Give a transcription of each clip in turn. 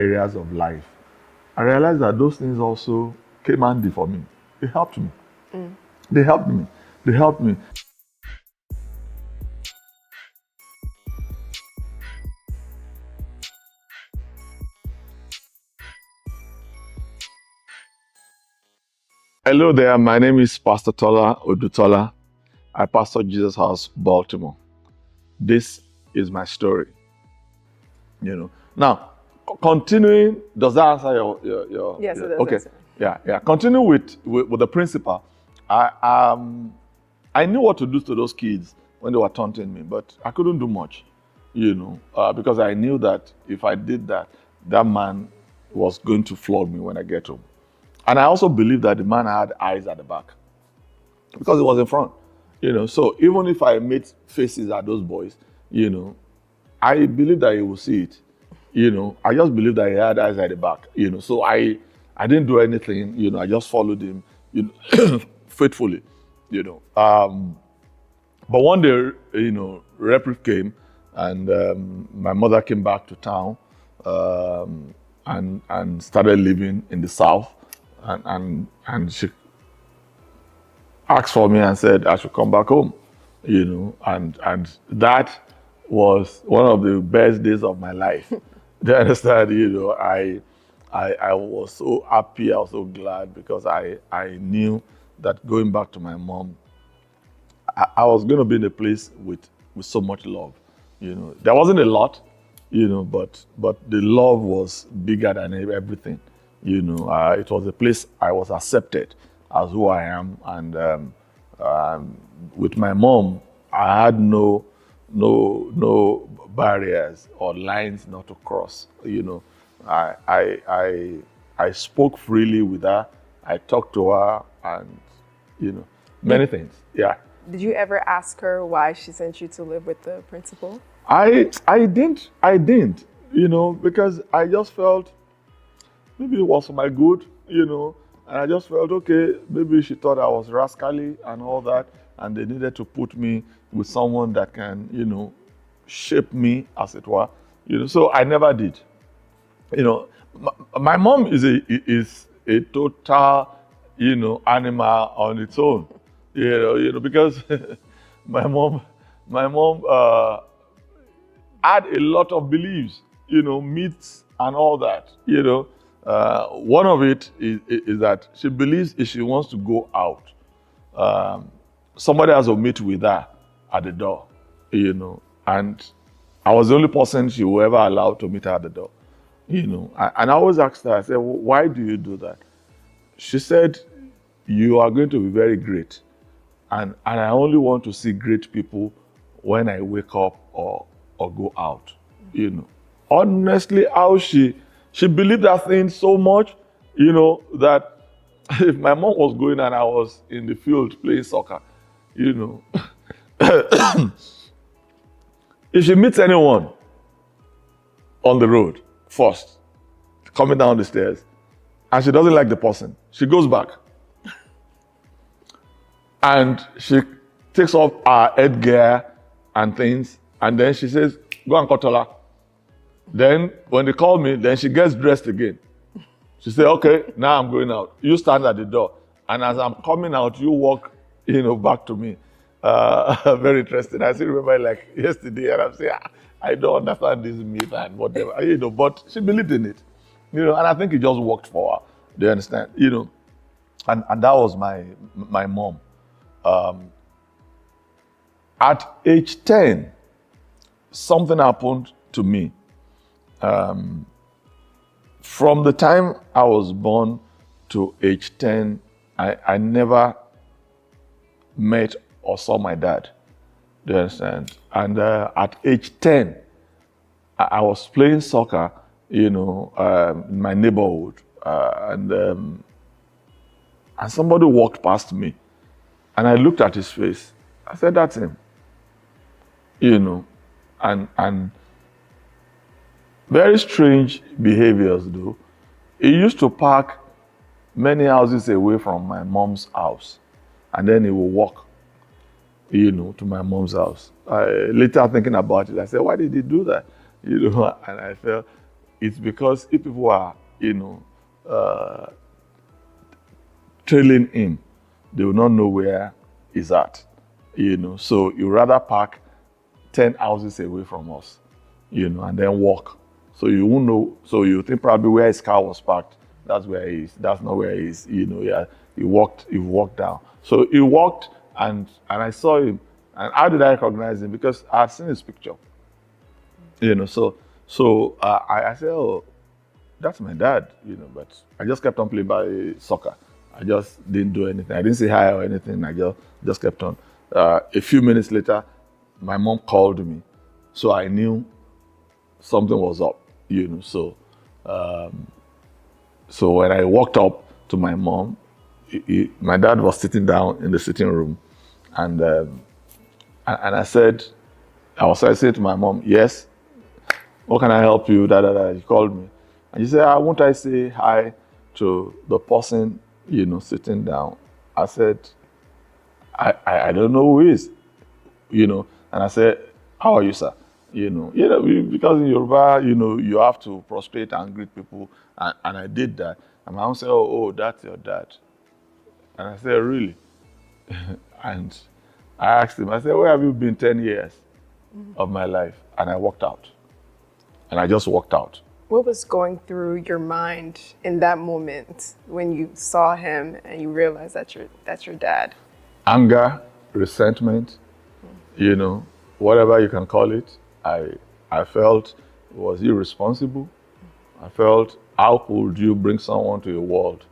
areas of life, I realized that those things also came handy for me. They helped me. They helped me. They helped me. Hello there. My name is Pastor Tola Odutola. I pastor Jesus House Baltimore. This is my story. Now, continuing, does that answer your Yes, it does. okay? Answer. Yeah. Continue with the principal. I knew what to do to those kids when they were taunting me, but I couldn't do much, because I knew that if I did that, that man was going to flog me when I get home. And I also believed that the man had eyes at the back because he was in front, So even if I made faces at those boys, I believe that he will see it. I just believe that he had eyes at the back. So I didn't do anything. I just followed him, faithfully. But one day, reprieve came, and my mother came back to town, and started living in the south, and she asked for me and said I should come back home, and that was one of the best days of my life. Do you understand? I was so happy, I was so glad because I knew that going back to my mom, I was going to be in a place with so much love. There wasn't a lot, but the love was bigger than everything. It was a place I was accepted as who I am, and with my mom, I had no barriers or lines not to cross. I spoke freely with her. I talked to her, and many things. Yeah. Did you ever ask her why she sent you to live with the principal? I didn't, because I just felt maybe it was for my good, and I just felt, okay, maybe she thought I was rascally and all that, and they needed to put me with someone that can, shape me, as it were, so I never did. My mom is a total, animal on its own, because my mom had a lot of beliefs, myths and all that, one of it is that she believes if she wants to go out, somebody has to meet with her at the door, and I was the only person she will ever allow to meet her at the door, and I always asked her, I said, well, why do you do that? She said, you are going to be very great, and I only want to see great people when I wake up or go out, Honestly, how she believed that thing so much, that if my mom was going and I was in the field playing soccer, if she meets anyone on the road first, coming down the stairs, and she doesn't like the person, she goes back and she takes off her headgear and things, and then she says, go and call Tola. Then when they call me, then she gets dressed again. She said, okay, now I'm going out. You stand at the door. And as I'm coming out, you walk, back to me. Very interesting. I still remember like yesterday, and I'm saying, I don't understand this myth and whatever, but she believed in it, and I think it just worked for her. Do you understand? And that was my mom. At age 10, something happened to me. From the time I was born to age 10, I never met or saw my dad. Do you understand? And at age 10, I was playing soccer, in my neighborhood, and somebody walked past me, and I looked at his face. I said, that's him. And very strange behaviors, though. He used to park many houses away from my mom's house, and then he will walk, to my mom's house. Later thinking about it, I said, why did he do that? And I felt it's because if people are, trailing him, they will not know where he's at, So you rather park 10 houses away from us, and then walk. So you won't know. So you think probably where his car was parked, that's where he is. That's not where he is. Yeah, he walked down. So he walked, and I saw him. And how did I recognize him? Because I had seen his picture. I said, oh, that's my dad, but I just kept on playing by soccer. I just didn't do anything. I didn't say hi or anything. I just kept on. A few minutes later, my mom called me. So I knew something was up, So when I walked up to my mom, my dad was sitting down in the sitting room. And I said, I was saying to my mom, yes, what can I help you? He called me. And she said, won't I say hi to the person, sitting down? I said, I don't know who is, And I said, how are you, sir? Because in Yoruba, you have to prostrate and greet people. And I did that. And my mom said, oh, that's your dad. And I said, really? And I asked him, I said, where have you been 10 years of my life? And I walked out. And I just walked out. What was going through your mind in that moment when you saw him and you realized that's your dad? Anger, resentment, whatever you can call it. I felt it was irresponsible. I felt, how could you bring someone to your world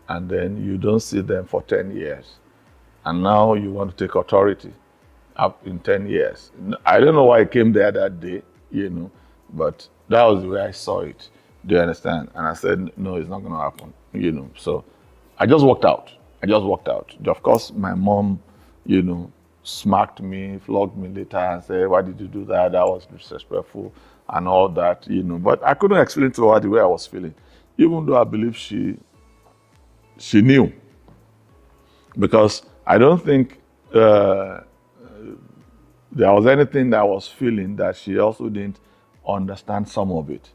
and then you don't see them for 10 years? And now you want to take authority up in 10 years. I don't know why I came there that day, but that was the way I saw it. Do you understand? And I said, no, it's not going to happen, So I just walked out. Of course, my mom, smacked me, flogged me later and said, why did you do that? That was disrespectful and all that, But I couldn't explain to her the way I was feeling, even though I believe she knew. Because I don't think there was anything that I was feeling that she also didn't understand some of it.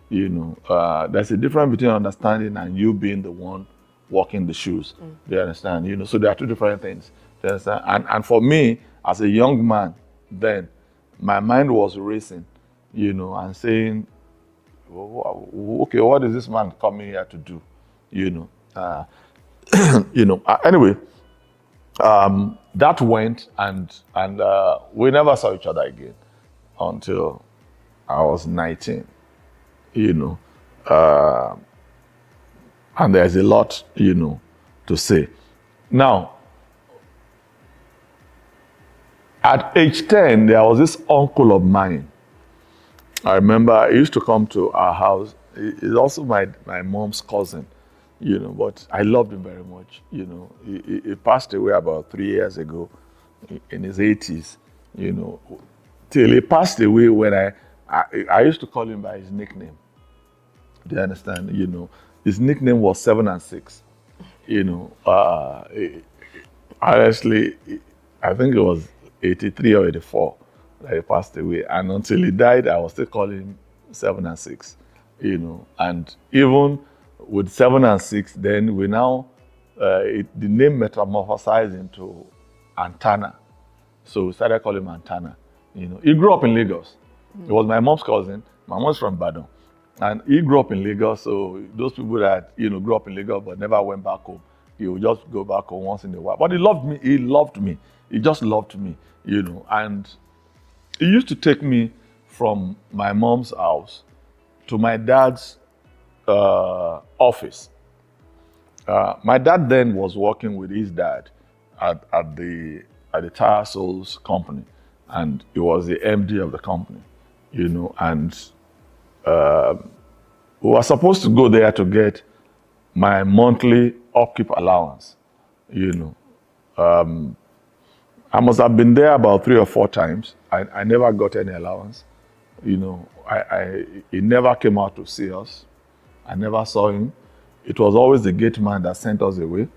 There's a difference between understanding and you being the one walking the shoes. Do you understand? So there are two different things. Do you understand? And for me, as a young man, then my mind was racing, and saying, okay, what is this man coming here to do? Anyway, that went and we never saw each other again until I was 19, and there's a lot, to say. Now, at age 10, there was this uncle of mine. I remember he used to come to our house. He's also my mom's cousin, but I loved him very much. He passed away about 3 years ago in his 80s, till he passed away when I used to call him by his nickname. Do you understand? His nickname was 7 and 6. Honestly, I think it was 83 or 84 that he passed away. And until he died, I was still calling him 7 and 6. And even with 7 and 6, then we now, the name metamorphosized into Antana. So we started calling him Antana. He grew up in Lagos. He was my mom's cousin. My mom's from Badon. And he grew up in Lagos, so those people that, grew up in Lagos but never went back home, he would just go back home once in a while. But he loved me. He just loved me, And he used to take me from my mom's house to my dad's office. My dad then was working with his dad at the Tire Souls company, and he was the MD of the company, and we were supposed to go there to get my monthly upkeep allowance, I must have been there about 3 or 4 times. I never got any allowance. He never came out to see us. I never saw him. It was always the gate man that sent us away.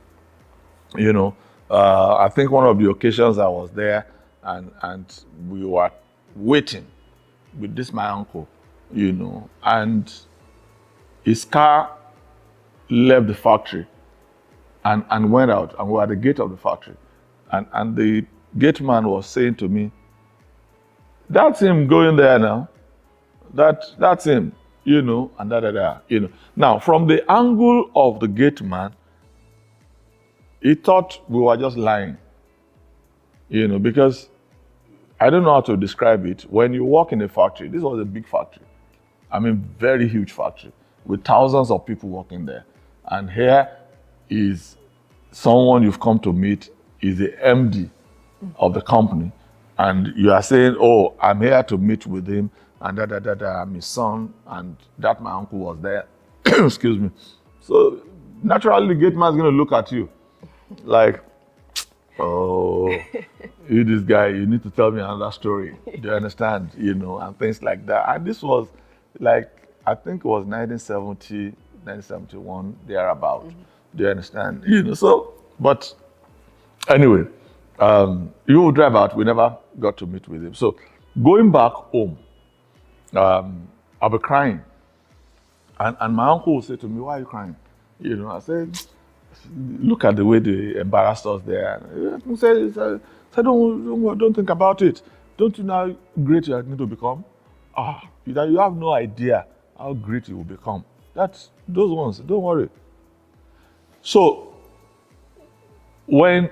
I think one of the occasions I was there and we were waiting with this my uncle, and his car left the factory and went out, and we were at the gate of the factory. And the gate man was saying to me, that's him going there now. That's him, and da. Now, from the angle of the gate man, he thought we were just lying, because I don't know how to describe it. When you walk in a factory, this was a big factory. I mean, very huge factory with thousands of people working there. And here is someone you've come to meet, is the MD of the company. And you are saying, oh, I'm here to meet with him, and I'm his son, and that my uncle was there. Excuse me. So naturally, the gate man is going to look at you like, oh, you this guy, you need to tell me another story. Do you understand? And things like that. And this was like, I think it was 1970, 1971, thereabout. Do you understand? So, but anyway, you will drive out. We never got to meet with him. So going back home, I'll be crying. And my uncle would say to me, why are you crying? I said, look at the way they embarrassed us there. He said, don't think about it. Don't you know how great you are going to become? You have no idea how great you will become. That's those ones, don't worry. So when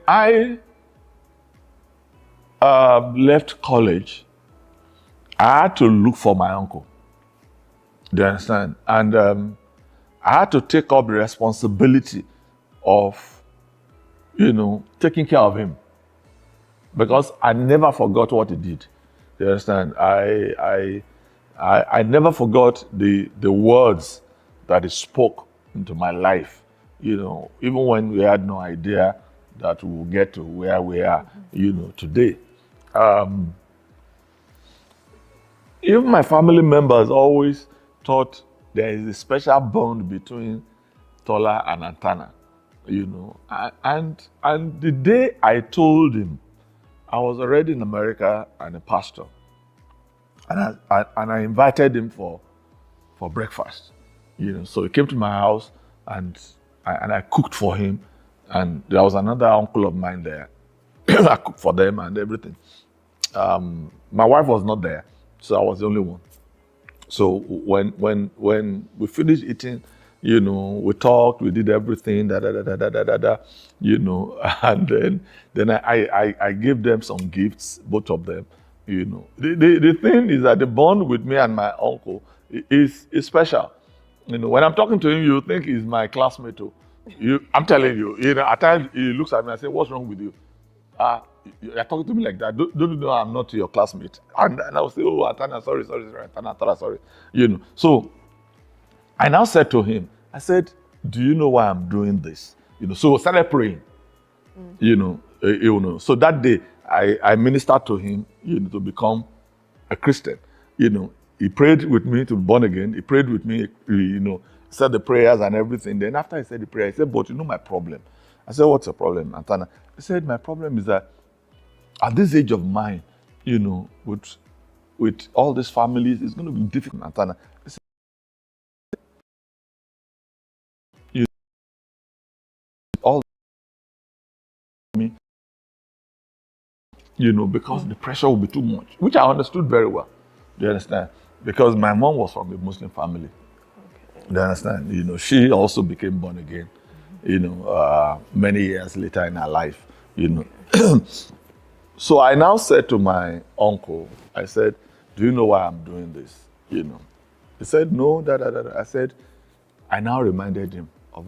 I left college, I had to look for my uncle. Do you understand? And I had to take up the responsibility of, taking care of him, because I never forgot what he did. Do you understand? I never forgot the words that he spoke into my life. Even when we had no idea that we will get to where we are, today. Even my family members always thought there is a special bond between Tola and Antana, and the day I told him, I was already in America and a pastor, and I invited him for breakfast, So he came to my house and I cooked for him, and there was another uncle of mine there. I cooked for them and everything. My wife was not there, so I was the only one. So when we finished eating, we talked, we did everything, and then I gave them some gifts, both of them, The thing is that the bond with me and my uncle is special. When I'm talking to him, you think he's my classmate too. I'm telling you, at times he looks at me and says, what's wrong with you? You're talking to me like that. Don't you know I'm not your classmate? And I will say, oh, Atana, sorry, Atana, sorry. So I now said to him, I said, do you know why I'm doing this? So we started praying. So that day I ministered to him, to become a Christian. He prayed with me to be born again. He prayed with me, said the prayers and everything. Then after he said the prayer, he said, but my problem. I said, what's your problem, Antana? He said, my problem is that at this age of mine, with all these families, it's going to be difficult, Antana. He said, all me, because the pressure will be too much, which I understood very well. Do you understand? Because my mom was from a Muslim family. Okay. Do you understand? She also became born again, many years later in her life, So I now said to my uncle, I said, do you know why I'm doing this? He said, no, I said, I now reminded him of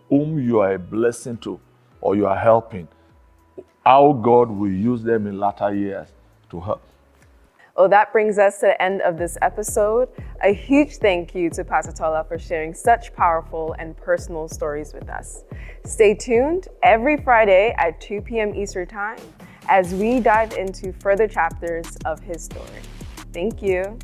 whom you are a blessing to, or you are helping, how God will use them in latter years to help. Well, that brings us to the end of this episode. A huge thank you to Pastor Tola for sharing such powerful and personal stories with us. Stay tuned every Friday at 2 p.m. Eastern Time as we dive into further chapters of his story. Thank you.